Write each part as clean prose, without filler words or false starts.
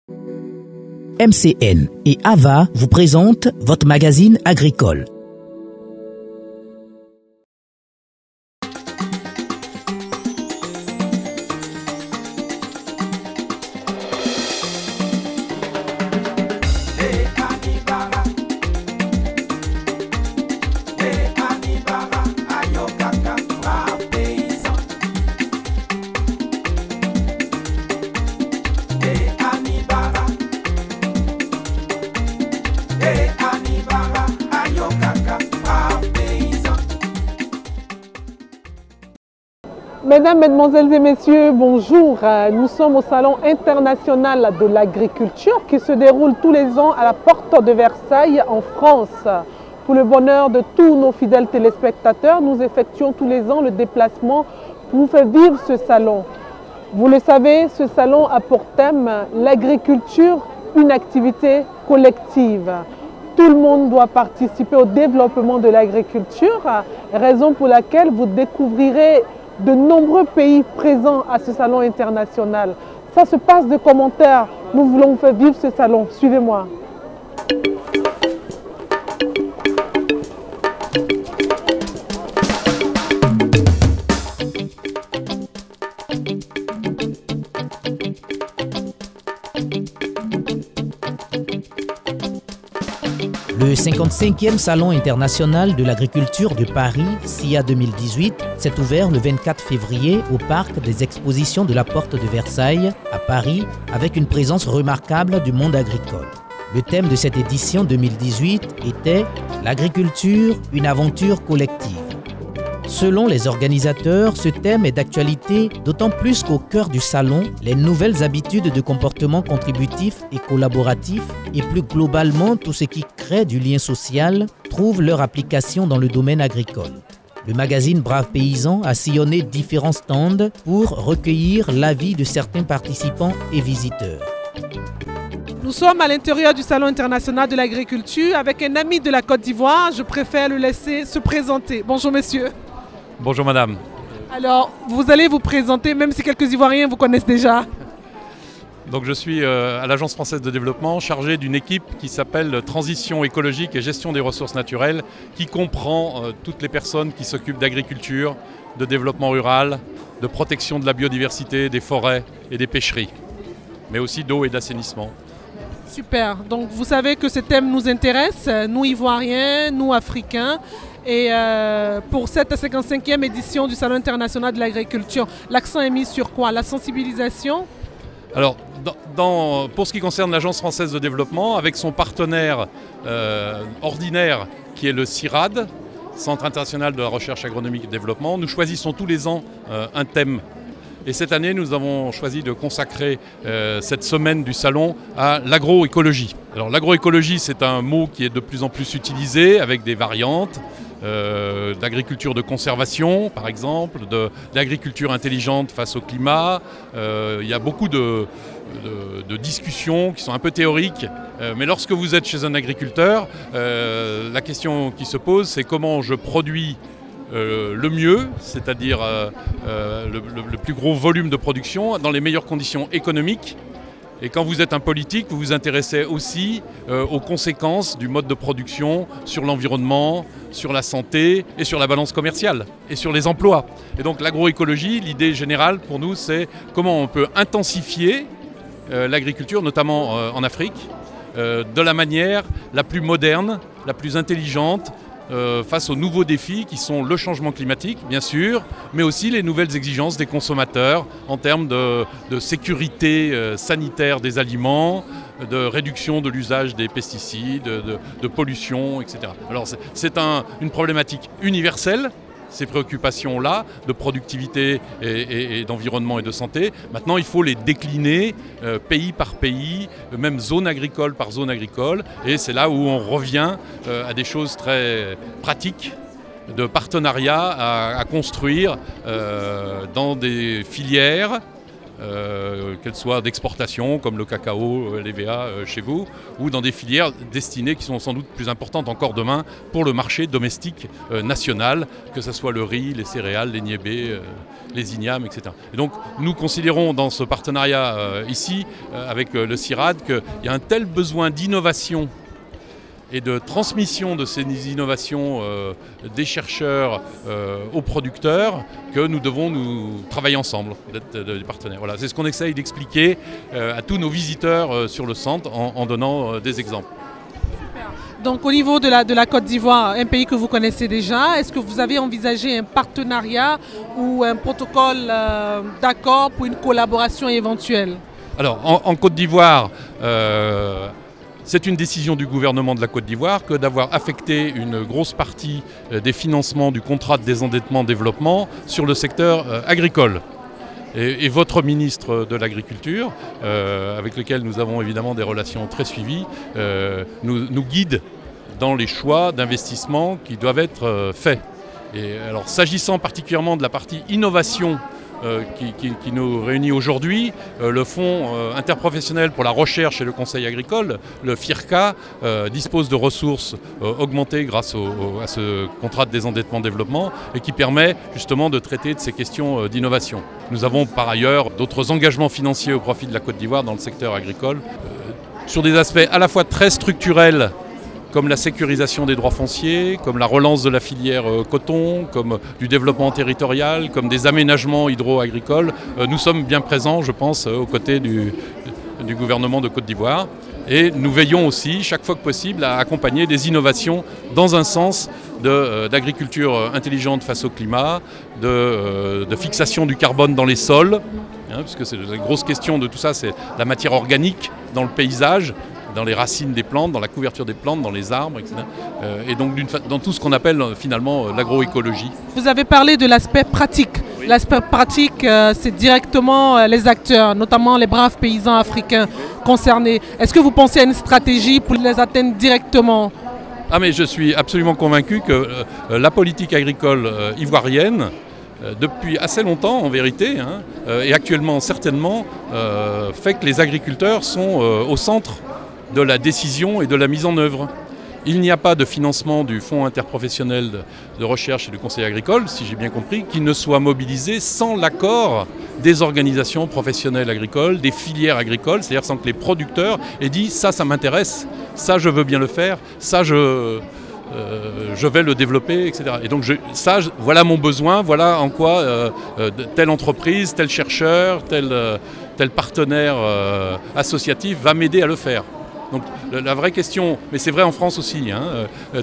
MCN et AVA vous présentent votre magazine agricole. Mesdames, Mesdemoiselles et Messieurs, bonjour. Nous sommes au Salon international de l'agriculture qui se déroule tous les ans à la porte de Versailles en France. Pour le bonheur de tous nos fidèles téléspectateurs, nous effectuons tous les ans le déplacement pour vous faire vivre ce salon. Vous le savez, ce salon a pour thème l'agriculture, une activité collective. Tout le monde doit participer au développement de l'agriculture, raison pour laquelle vous découvrirez de nombreux pays présents à ce salon international. Ça se passe de commentaires. Nous voulons vous faire vivre ce salon. Suivez-moi. Le 55e Salon international de l'agriculture de Paris, SIA 2018, s'est ouvert le 24 février au parc des expositions de la Porte de Versailles, à Paris, avec une présence remarquable du monde agricole. Le thème de cette édition 2018 était « L'agriculture, une aventure collective ». Selon les organisateurs, ce thème est d'actualité, d'autant plus qu'au cœur du salon, les nouvelles habitudes de comportement contributif et collaboratif et plus globalement tout ce qui crée du lien social trouvent leur application dans le domaine agricole. Le magazine Brave Paysan a sillonné différents stands pour recueillir l'avis de certains participants et visiteurs. Nous sommes à l'intérieur du Salon international de l'agriculture avec un ami de la Côte d'Ivoire. Je préfère le laisser se présenter. Bonjour monsieur. Bonjour madame. Alors, vous allez vous présenter, même si quelques Ivoiriens vous connaissent déjà. Donc je suis à l'Agence française de développement chargé d'une équipe qui s'appelle Transition écologique et gestion des ressources naturelles, qui comprend toutes les personnes qui s'occupent d'agriculture, de développement rural, de protection de la biodiversité, des forêts et des pêcheries, mais aussi d'eau et d'assainissement. Super, donc vous savez que ce thème nous intéresse, nous Ivoiriens, nous Africains. Et pour cette 55e édition du Salon international de l'agriculture, l'accent est mis sur quoi? La sensibilisation? Alors, pour ce qui concerne l'Agence française de développement, avec son partenaire ordinaire qui est le CIRAD, Centre international de la recherche agronomique et de développement, nous choisissons tous les ans un thème. Et cette année, nous avons choisi de consacrer cette semaine du salon à l'agroécologie. Alors l'agroécologie, c'est un mot qui est de plus en plus utilisé avec des variantes. D'agriculture de conservation par exemple, d'agriculture intelligente face au climat. Il y a beaucoup de discussions qui sont un peu théoriques, mais lorsque vous êtes chez un agriculteur, la question qui se pose, c'est comment je produis le mieux, c'est-à-dire le plus gros volume de production dans les meilleures conditions économiques. Et quand vous êtes un politique, vous vous intéressez aussi aux conséquences du mode de production sur l'environnement, sur la santé et sur la balance commerciale et sur les emplois. Et donc l'agroécologie, l'idée générale pour nous, c'est comment on peut intensifier l'agriculture, notamment en Afrique, de la manière la plus moderne, la plus intelligente, face aux nouveaux défis qui sont le changement climatique, bien sûr, mais aussi les nouvelles exigences des consommateurs en termes de sécurité sanitaire des aliments, de réduction de l'usage des pesticides, de pollution, etc. Alors c'est une problématique universelle, ces préoccupations-là de productivité et d'environnement et de santé. Maintenant, il faut les décliner pays par pays, même zone agricole par zone agricole. Et c'est là où on revient à des choses très pratiques de partenariat à construire dans des filières qu'elles soient d'exportation, comme le cacao, l'EVA chez vous, ou dans des filières destinées qui sont sans doute plus importantes encore demain pour le marché domestique national, que ce soit le riz, les céréales, les niébés, les ignames, etc. Et donc nous considérons dans ce partenariat ici, avec le CIRAD, qu'il y a un tel besoin d'innovation et de transmission de ces innovations des chercheurs aux producteurs, que nous devons nous travailler ensemble, d'être des partenaires. Voilà, c'est ce qu'on essaye d'expliquer à tous nos visiteurs sur le centre en donnant des exemples. Donc au niveau de la Côte d'Ivoire, un pays que vous connaissez déjà, est-ce que vous avez envisagé un partenariat ou un protocole d'accord pour une collaboration éventuelle? Alors en Côte d'Ivoire, c'est une décision du gouvernement de la Côte d'Ivoire que d'avoir affecté une grosse partie des financements du contrat de désendettement développement sur le secteur agricole. Et votre ministre de l'Agriculture, avec lequel nous avons évidemment des relations très suivies, nous guide dans les choix d'investissement qui doivent être faits. Et alors s'agissant particulièrement de la partie innovation qui nous réunit aujourd'hui, le Fonds interprofessionnel pour la recherche et le conseil agricole, le FIRCA, dispose de ressources augmentées grâce à ce contrat de désendettement développement et qui permet justement de traiter de ces questions d'innovation. Nous avons par ailleurs d'autres engagements financiers au profit de la Côte d'Ivoire dans le secteur agricole, sur des aspects à la fois très structurels, comme la sécurisation des droits fonciers, comme la relance de la filière coton, comme du développement territorial, comme des aménagements hydro-agricoles. Nous sommes bien présents, je pense, aux côtés du gouvernement de Côte d'Ivoire. Et nous veillons aussi, chaque fois que possible, à accompagner des innovations dans un sens d'agriculture intelligente face au climat, de fixation du carbone dans les sols, puisque c'est la grosse question de tout ça, c'est la matière organique dans le paysage, dans les racines des plantes, dans la couverture des plantes, dans les arbres, etc. Et donc dans tout ce qu'on appelle finalement l'agroécologie. Vous avez parlé de l'aspect pratique. Oui. L'aspect pratique, c'est directement les acteurs, notamment les braves paysans africains concernés. Est-ce que vous pensez à une stratégie pour les atteindre directement ? Ah mais je suis absolument convaincu que la politique agricole ivoirienne, depuis assez longtemps en vérité, et actuellement certainement, fait que les agriculteurs sont au centre de la décision et de la mise en œuvre. Il n'y a pas de financement du Fonds interprofessionnel de recherche et du conseil agricole, si j'ai bien compris, qui ne soit mobilisé sans l'accord des organisations professionnelles agricoles, des filières agricoles, c'est-à-dire sans que les producteurs aient dit « ça m'intéresse, ça je veux bien le faire, ça je vais le développer, etc. » Et donc voilà mon besoin, voilà en quoi telle entreprise, tel chercheur, tel partenaire associatif va m'aider à le faire. Donc la vraie question, mais c'est vrai en France aussi,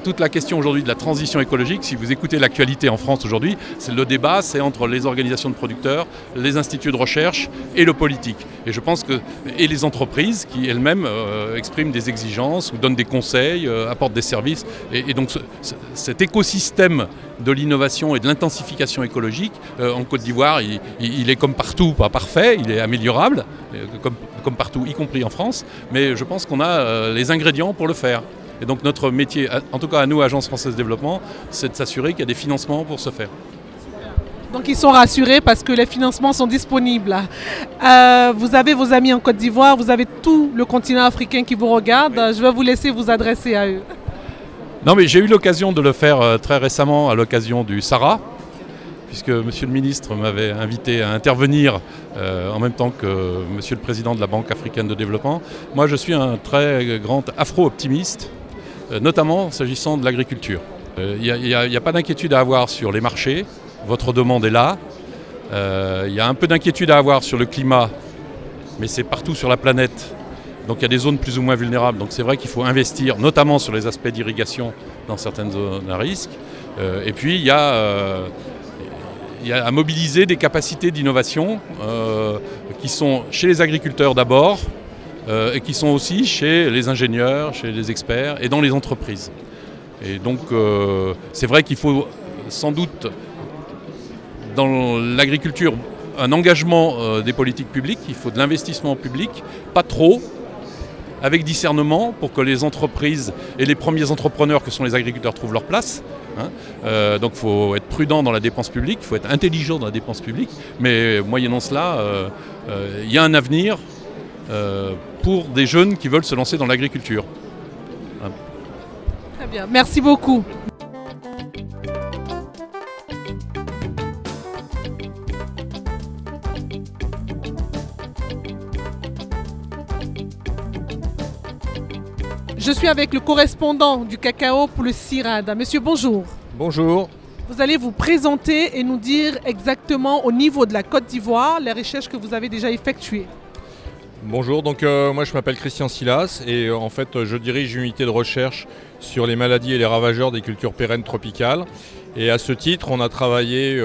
toute la question aujourd'hui de la transition écologique, si vous écoutez l'actualité en France aujourd'hui, le débat c'est entre les organisations de producteurs, les instituts de recherche et le politique. Et je pense que et les entreprises qui elles-mêmes expriment des exigences ou donnent des conseils, apportent des services. Et donc cet écosystème de l'innovation et de l'intensification écologique, en Côte d'Ivoire, il est comme partout, pas parfait, il est améliorable, comme partout, y compris en France, mais je pense qu'on a les ingrédients pour le faire. Et donc notre métier, en tout cas à nous, Agence Française de Développement, c'est de s'assurer qu'il y a des financements pour ce faire. Donc ils sont rassurés parce que les financements sont disponibles. Vous avez vos amis en Côte d'Ivoire, vous avez tout le continent africain qui vous regarde. Oui. Je vais vous laisser vous adresser à eux. Non mais j'ai eu l'occasion de le faire très récemment à l'occasion du Sahara, puisque Monsieur le Ministre m'avait invité à intervenir en même temps que Monsieur le Président de la Banque africaine de développement. Moi je suis un très grand afro-optimiste, notamment s'agissant de l'agriculture. Il n'y a pas d'inquiétude à avoir sur les marchés, votre demande est là. Il y a un peu d'inquiétude à avoir sur le climat, mais c'est partout sur la planète. Donc il y a des zones plus ou moins vulnérables, donc c'est vrai qu'il faut investir, notamment sur les aspects d'irrigation dans certaines zones à risque. Et puis il y a à mobiliser des capacités d'innovation qui sont chez les agriculteurs d'abord et qui sont aussi chez les ingénieurs, chez les experts et dans les entreprises. Et donc c'est vrai qu'il faut sans doute dans l'agriculture un engagement des politiques publiques, il faut de l'investissement public, pas trop, avec discernement pour que les entreprises et les premiers entrepreneurs que sont les agriculteurs trouvent leur place. Donc il faut être prudent dans la dépense publique, il faut être intelligent dans la dépense publique, mais moyennant cela, il y a un avenir pour des jeunes qui veulent se lancer dans l'agriculture. Très bien, merci beaucoup. Je suis avec le correspondant du cacao pour le CIRAD. Monsieur, bonjour. Bonjour. Vous allez vous présenter et nous dire exactement au niveau de la Côte d'Ivoire les recherches que vous avez déjà effectuées. Bonjour, donc moi je m'appelle Christian Silas et en fait je dirige une unité de recherche sur les maladies et les ravageurs des cultures pérennes tropicales. Et à ce titre, on a travaillé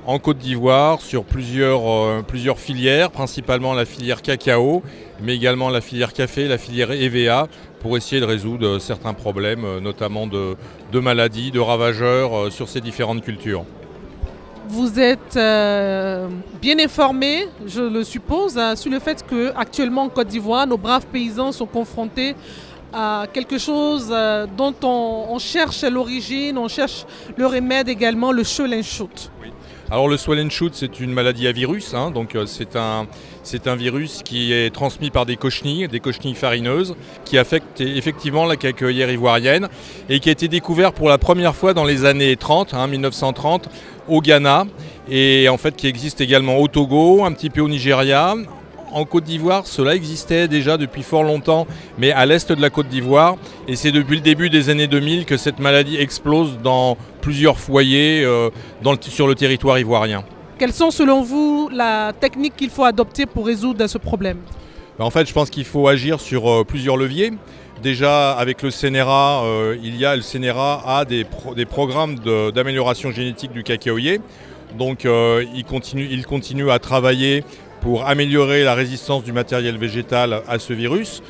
en Côte d'Ivoire sur plusieurs filières, principalement la filière cacao, mais également la filière café, la filière EVA, pour essayer de résoudre certains problèmes, notamment de maladies, de ravageurs sur ces différentes cultures. Vous êtes bien informé, je le suppose, sur le fait qu'actuellement en Côte d'Ivoire, nos braves paysans sont confrontés à quelque chose dont on cherche l'origine, on cherche le remède également, le swell and shoot. Oui. Alors le swell and shoot, c'est une maladie à virus, donc c'est un virus qui est transmis par des cochenilles farineuses, qui affecte effectivement la cacaoyère ivoirienne et qui a été découvert pour la première fois dans les années 30, 1930, au Ghana, et en fait qui existe également au Togo, un petit peu au Nigeria. En Côte d'Ivoire, cela existait déjà depuis fort longtemps, mais à l'est de la Côte d'Ivoire. Et c'est depuis le début des années 2000 que cette maladie explose dans plusieurs foyers sur le territoire ivoirien. Quelles sont selon vous la technique qu'il faut adopter pour résoudre ce problème ? En fait, je pense qu'il faut agir sur plusieurs leviers. Déjà, avec le CNRA, le CNRA a des programmes d'amélioration génétique du cacaoyer. Donc, il continue à travailler pour améliorer la résistance du matériel végétal à ce virus.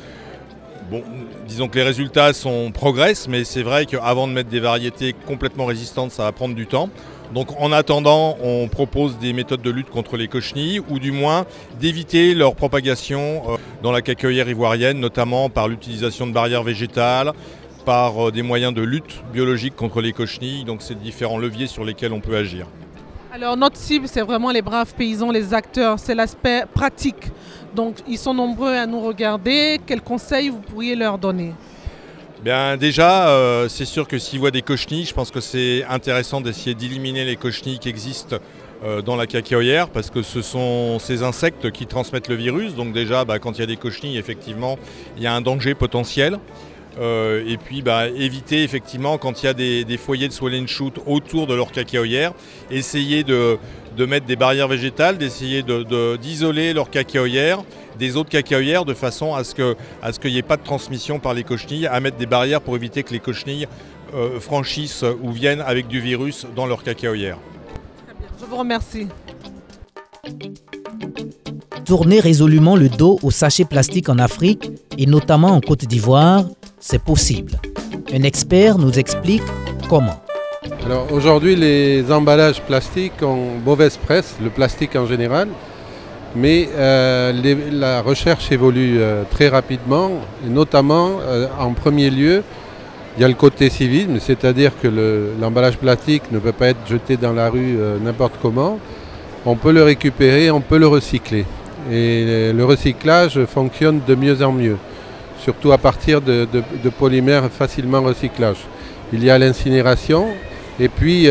Bon, disons que les résultats progressent, mais c'est vrai qu'avant de mettre des variétés complètement résistantes, ça va prendre du temps. Donc en attendant, on propose des méthodes de lutte contre les cochenilles, ou du moins d'éviter leur propagation dans la cacaoyère ivoirienne, notamment par l'utilisation de barrières végétales, par des moyens de lutte biologique contre les cochenilles. Donc c'est différents leviers sur lesquels on peut agir. Alors notre cible, c'est vraiment les braves paysans, les acteurs, c'est l'aspect pratique. Donc ils sont nombreux à nous regarder. Quels conseils vous pourriez leur donner ? Bien, déjà, c'est sûr que s'ils voient des cochenilles, je pense que c'est intéressant d'essayer d'éliminer les cochenilles qui existent dans la cacaoyère, parce que ce sont ces insectes qui transmettent le virus. Donc déjà, quand il y a des cochenilles, effectivement, il y a un danger potentiel. Et puis éviter effectivement, quand il y a des foyers de swell and shoot autour de leur cacaoyère, essayer de mettre des barrières végétales, d'essayer d'isoler leur cacaoyère des autres cacaoyères de façon à ce qu'il n'y ait pas de transmission par les cochenilles, à mettre des barrières pour éviter que les cochenilles franchissent ou viennent avec du virus dans leur cacaoyère. Très bien, je vous remercie. Tourner résolument le dos aux sachets plastiques en Afrique et notamment en Côte d'Ivoire, c'est possible. Un expert nous explique comment. Alors aujourd'hui, les emballages plastiques ont mauvaise presse, le plastique en général, mais la recherche évolue très rapidement, et notamment en premier lieu, il y a le côté civisme, c'est-à-dire que l'emballage plastique ne peut pas être jeté dans la rue n'importe comment. On peut le récupérer, on peut le recycler. Et le recyclage fonctionne de mieux en mieux, surtout à partir de polymères facilement recyclables. Il y a l'incinération et puis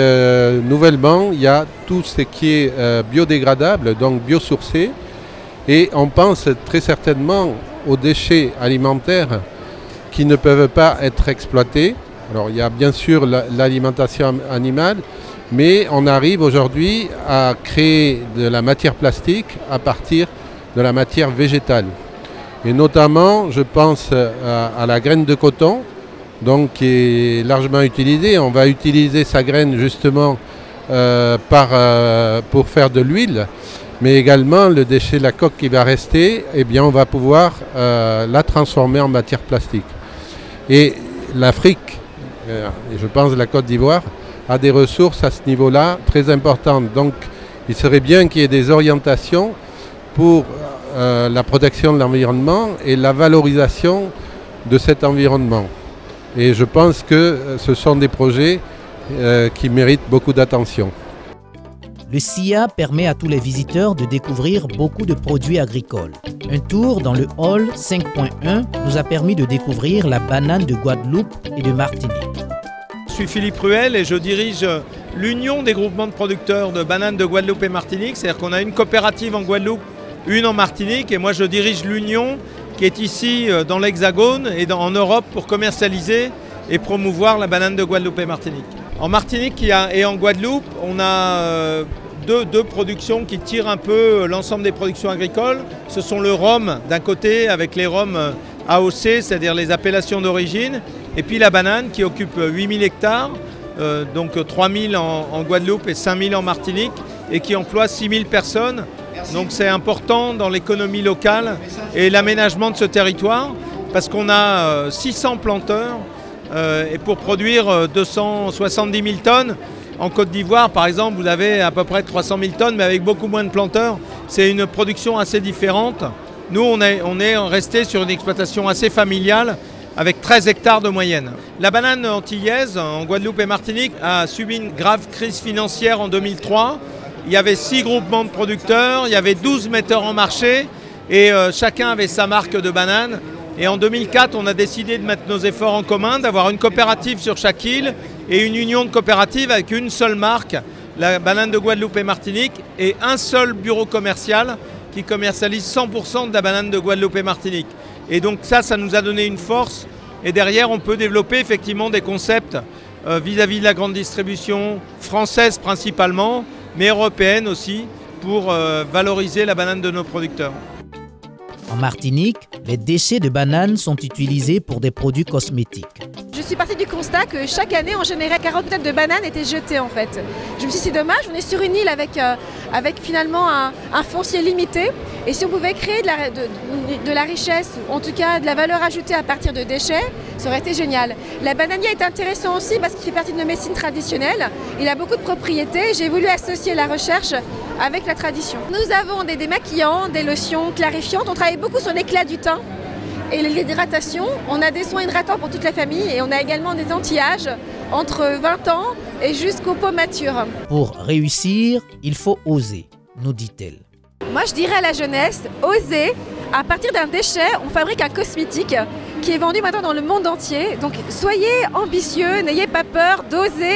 nouvellement il y a tout ce qui est biodégradable, donc biosourcé, et on pense très certainement aux déchets alimentaires qui ne peuvent pas être exploités. Alors il y a bien sûr l'alimentation animale, mais on arrive aujourd'hui à créer de la matière plastique à partir de la matière végétale. Et notamment, je pense à la graine de coton, donc qui est largement utilisée. On va utiliser sa graine justement pour faire de l'huile, mais également le déchet, la coque qui va rester, eh bien, on va pouvoir la transformer en matière plastique. Et l'Afrique, et je pense la Côte d'Ivoire, a des ressources à ce niveau-là très importantes. Donc il serait bien qu'il y ait des orientations pour la protection de l'environnement et la valorisation de cet environnement. Et je pense que ce sont des projets qui méritent beaucoup d'attention. Le SIA permet à tous les visiteurs de découvrir beaucoup de produits agricoles. Un tour dans le hall 5.1 nous a permis de découvrir la banane de Guadeloupe et de Martinique. Je suis Philippe Ruel et je dirige l'Union des groupements de producteurs de bananes de Guadeloupe et Martinique. C'est-à-dire qu'on a une coopérative en Guadeloupe, une en Martinique, et moi je dirige l'Union qui est ici dans l'Hexagone et en Europe pour commercialiser et promouvoir la banane de Guadeloupe et Martinique. En Martinique et en Guadeloupe, on a deux productions qui tirent un peu l'ensemble des productions agricoles. Ce sont le rhum d'un côté avec les rhums AOC, c'est-à-dire les appellations d'origine, et puis la banane qui occupe 8000 hectares, donc 3000 en Guadeloupe et 5000 en Martinique, et qui emploie 6000 personnes. Donc c'est important dans l'économie locale et l'aménagement de ce territoire, parce qu'on a 600 planteurs, et pour produire 270 000 tonnes, en Côte d'Ivoire, par exemple, vous avez à peu près 300 000 tonnes, mais avec beaucoup moins de planteurs. C'est une production assez différente. Nous, on est resté sur une exploitation assez familiale, avec 13 hectares de moyenne. La banane antillaise, en Guadeloupe et Martinique, a subi une grave crise financière en 2003. Il y avait 6 groupements de producteurs, il y avait 12 metteurs en marché, et chacun avait sa marque de banane. Et en 2004, on a décidé de mettre nos efforts en commun, d'avoir une coopérative sur chaque île et une union de coopératives avec une seule marque, la banane de Guadeloupe et Martinique, et un seul bureau commercial qui commercialise 100% de la banane de Guadeloupe et Martinique. Et donc ça nous a donné une force. Et derrière, on peut développer effectivement des concepts vis-à-vis de la grande distribution, française principalement, mais européenne aussi, pour valoriser la banane de nos producteurs. En Martinique, les déchets de bananes sont utilisés pour des produits cosmétiques. Je suis partie du constat que chaque année, en général, 40 tonnes de bananes étaient jetées en fait. Je me suis dit c'est dommage, on est sur une île avec finalement un foncier limité. Et si on pouvait créer de la richesse, ou en tout cas de la valeur ajoutée à partir de déchets, ça aurait été génial. La bananier est intéressant aussi parce qu'il fait partie de nos médecines traditionnelles. Il a beaucoup de propriétés. J'ai voulu associer la recherche avec la tradition. Nous avons des démaquillants, des lotions clarifiantes. On travaille beaucoup sur l'éclat du teint et l'hydratation. On a des soins hydratants pour toute la famille et on a également des anti-âges entre 20 ans et jusqu'aux peaux matures. Pour réussir, il faut oser, nous dit-elle. Moi, je dirais à la jeunesse, osez. À partir d'un déchet, on fabrique un cosmétique qui est vendu maintenant dans le monde entier. Donc, soyez ambitieux, n'ayez pas peur d'oser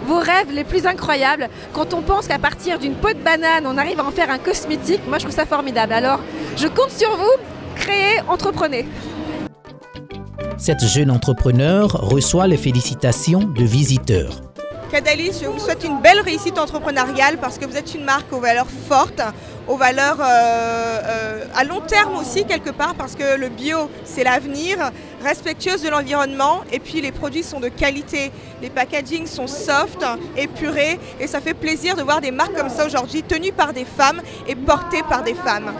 vos rêves les plus incroyables. Quand on pense qu'à partir d'une peau de banane, on arrive à en faire un cosmétique, moi, je trouve ça formidable. Alors, je compte sur vous, créez, entreprenez. Cette jeune entrepreneur reçoit les félicitations de visiteurs. Cadalis, je vous souhaite une belle réussite entrepreneuriale parce que vous êtes une marque aux valeurs fortes, aux valeurs à long terme aussi quelque part parce que le bio c'est l'avenir, respectueuse de l'environnement et puis les produits sont de qualité, les packagings sont soft, épurés et ça fait plaisir de voir des marques comme ça aujourd'hui tenues par des femmes et portées par des femmes.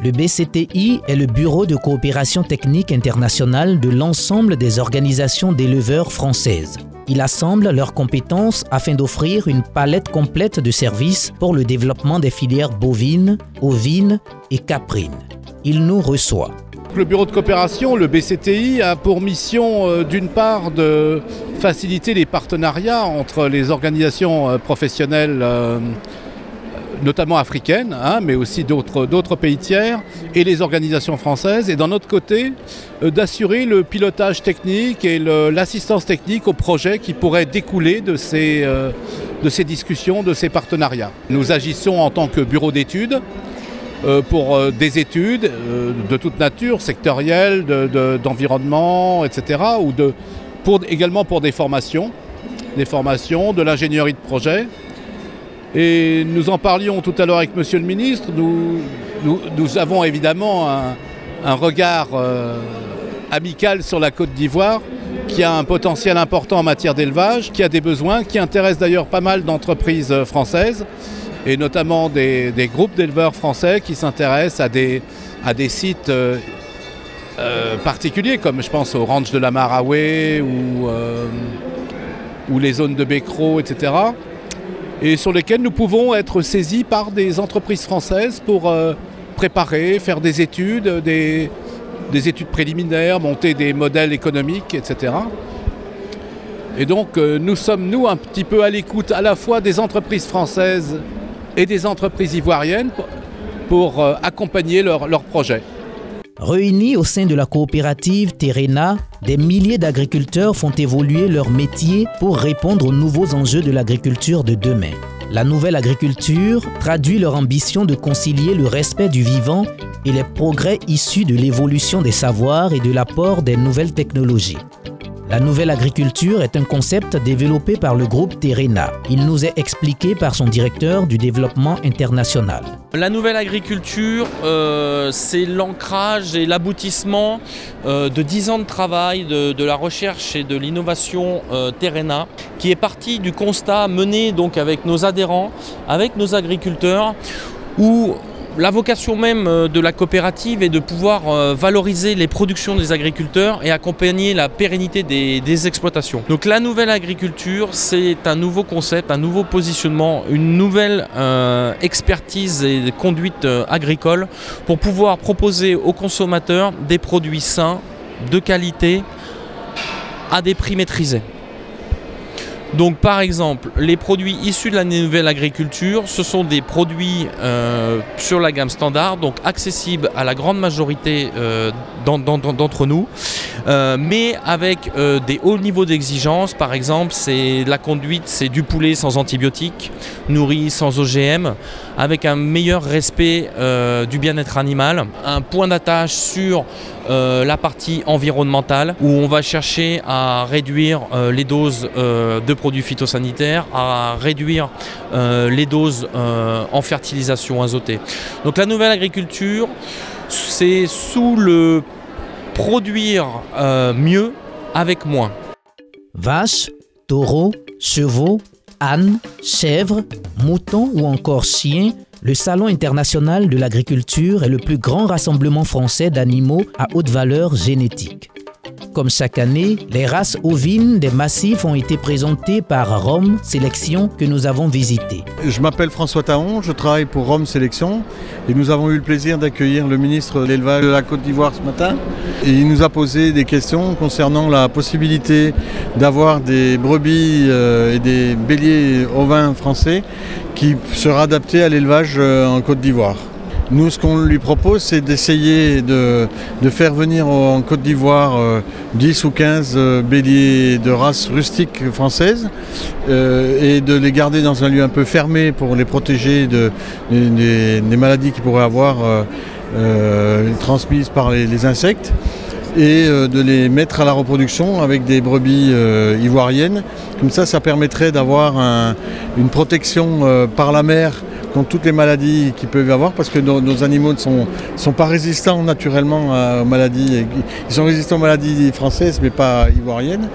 Le BCTI est le Bureau de coopération technique internationale de l'ensemble des organisations d'éleveurs françaises. Il assemble leurs compétences afin d'offrir une palette complète de services pour le développement des filières bovines, ovines et caprines. Il nous reçoit. Le bureau de coopération, le BCTI, a pour mission d'une part de faciliter les partenariats entre les organisations professionnelles notamment africaines, mais aussi d'autres pays tiers, et les organisations françaises, et d'un autre côté, d'assurer le pilotage technique et l'assistance technique aux projets qui pourraient découler de ces discussions, de ces partenariats. Nous agissons en tant que bureau d'études pour des études de toute nature, sectorielles, d'environnement, etc., ou également pour des formations, de l'ingénierie de projet. Et nous en parlions tout à l'heure avec Monsieur le Ministre, nous avons évidemment un regard amical sur la Côte d'Ivoire qui a un potentiel important en matière d'élevage, qui a des besoins, qui intéresse d'ailleurs pas mal d'entreprises françaises et notamment des groupes d'éleveurs français qui s'intéressent à des sites particuliers comme je pense au ranch de la Maraoué ou les zones de Becro, etc. et sur lesquels nous pouvons être saisis par des entreprises françaises pour préparer, faire des études, des études préliminaires, monter des modèles économiques, etc. Et donc nous sommes, un petit peu à l'écoute à la fois des entreprises françaises et des entreprises ivoiriennes pour accompagner leurs projets. Réunis au sein de la coopérative Terena, des milliers d'agriculteurs font évoluer leur métier pour répondre aux nouveaux enjeux de l'agriculture de demain. La nouvelle agriculture traduit leur ambition de concilier le respect du vivant et les progrès issus de l'évolution des savoirs et de l'apport des nouvelles technologies. La nouvelle agriculture est un concept développé par le groupe Terena. Il nous est expliqué par son directeur du développement international. La nouvelle agriculture, c'est l'ancrage et l'aboutissement de 10 ans de travail de la recherche et de l'innovation Terena, qui est parti du constat mené donc avec nos adhérents, avec nos agriculteurs, où la vocation même de la coopérative est de pouvoir valoriser les productions des agriculteurs et accompagner la pérennité des exploitations. Donc la nouvelle agriculture, c'est un nouveau concept, un nouveau positionnement, une nouvelle expertise et conduite agricole pour pouvoir proposer aux consommateurs des produits sains, de qualité, à des prix maîtrisés. Donc par exemple, les produits issus de la nouvelle agriculture, ce sont des produits sur la gamme standard, donc accessibles à la grande majorité d'entre nous, mais avec des hauts niveaux d'exigence. Par exemple, c'est la conduite, c'est du poulet sans antibiotiques, nourri sans OGM, avec un meilleur respect du bien-être animal, un point d'attache sur la partie environnementale, où on va chercher à réduire les doses de produits phytosanitaires, à réduire les doses en fertilisation azotée. Donc la nouvelle agriculture, c'est sous le produire mieux avec moins. Vaches, taureaux, chevaux, ânes, chèvres, moutons ou encore chiens, le Salon international de l'agriculture est le plus grand rassemblement français d'animaux à haute valeur génétique. Comme chaque année, les races ovines des massifs ont été présentées par Rome Sélection que nous avons visité. Je m'appelle François Taon, je travaille pour Rome Sélection et nous avons eu le plaisir d'accueillir le ministre de l'élevage de la Côte d'Ivoire ce matin. Et il nous a posé des questions concernant la possibilité d'avoir des brebis et des béliers ovins français qui seraient adaptés à l'élevage en Côte d'Ivoire. Nous, ce qu'on lui propose, c'est d'essayer de faire venir en Côte d'Ivoire 10 ou 15 béliers de race rustique française et de les garder dans un lieu un peu fermé pour les protéger des maladies qu'ils pourraient avoir transmises par les insectes, et de les mettre à la reproduction avec des brebis ivoiriennes. Comme ça permettrait d'avoir une protection par la mer contre toutes les maladies qu'ils peuvent avoir, parce que nos animaux ne sont pas résistants naturellement aux maladies. Ils sont résistants aux maladies françaises mais pas ivoiriennes.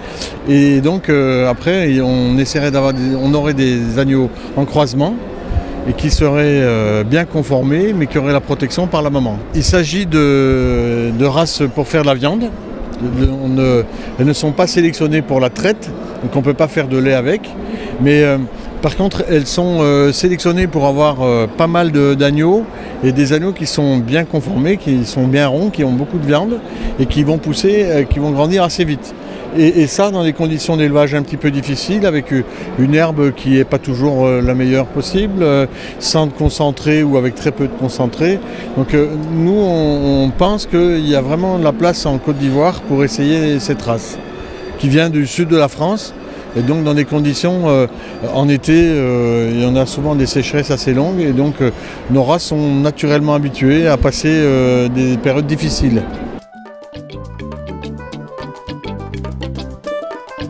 Et donc après on aurait des agneaux en croisement et qui seraient bien conformés mais qui auraient la protection par la maman. Il s'agit de races pour faire de la viande. Elles ne sont pas sélectionnées pour la traite, donc on ne peut pas faire de lait avec. Mais par contre, elles sont sélectionnées pour avoir pas mal d'agneaux, et des agneaux qui sont bien conformés, qui sont bien ronds, qui ont beaucoup de viande et qui vont pousser, qui vont grandir assez vite. Et ça dans des conditions d'élevage un petit peu difficiles, avec une herbe qui n'est pas toujours la meilleure possible, sans concentré ou avec très peu de concentré. Donc nous, on pense qu'il y a vraiment de la place en Côte d'Ivoire pour essayer cette race, qui vient du sud de la France. Et donc dans des conditions, en été, il y en a souvent des sécheresses assez longues, et donc nos races sont naturellement habituées à passer des périodes difficiles.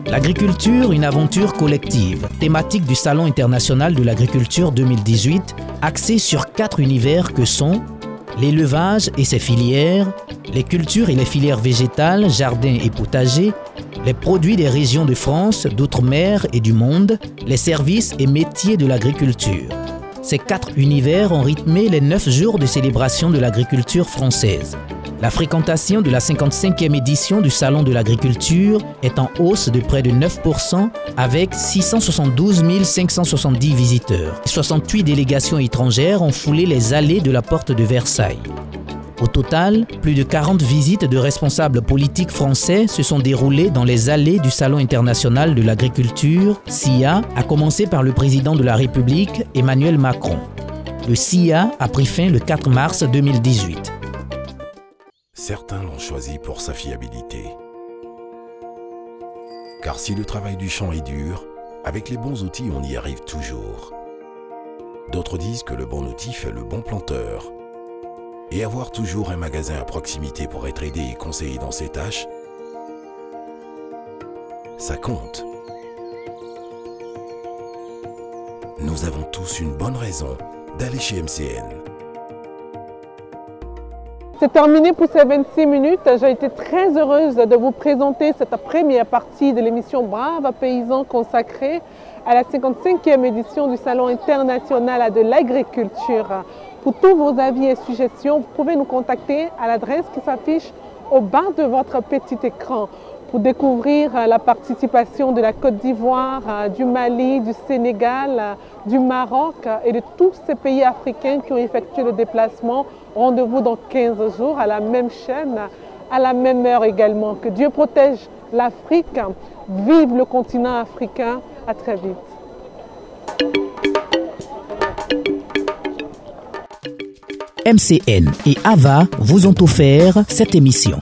L'agriculture, une aventure collective, thématique du Salon international de l'agriculture 2018, axée sur 4 univers que sont l'élevage et ses filières, les cultures et les filières végétales, jardins et potagers, les produits des régions de France, d'outre-mer et du monde, les services et métiers de l'agriculture. Ces 4 univers ont rythmé les 9 jours de célébration de l'agriculture française. La fréquentation de la 55e édition du Salon de l'agriculture est en hausse de près de 9% avec 672 570 visiteurs. 68 délégations étrangères ont foulé les allées de la porte de Versailles. Au total, plus de 40 visites de responsables politiques français se sont déroulées dans les allées du Salon international de l'agriculture, SIA, à commencer par le président de la République, Emmanuel Macron. Le SIA a pris fin le 4 mars 2018. Certains l'ont choisi pour sa fiabilité. Car si le travail du champ est dur, avec les bons outils on y arrive toujours. D'autres disent que le bon outil fait le bon planteur. Et avoir toujours un magasin à proximité pour être aidé et conseillé dans ses tâches, ça compte. Nous avons tous une bonne raison d'aller chez MCN. C'est terminé pour ces 26 minutes. J'ai été très heureuse de vous présenter cette première partie de l'émission Brave Paysans consacrée à la 55e édition du Salon international de l'agriculture. Pour tous vos avis et suggestions, vous pouvez nous contacter à l'adresse qui s'affiche au bas de votre petit écran pour découvrir la participation de la Côte d'Ivoire, du Mali, du Sénégal, du Maroc et de tous ces pays africains qui ont effectué le déplacement. Rendez-vous dans 15 jours à la même chaîne, à la même heure également. Que Dieu protège l'Afrique. Vive le continent africain. À très vite. MCN et AVA vous ont offert cette émission.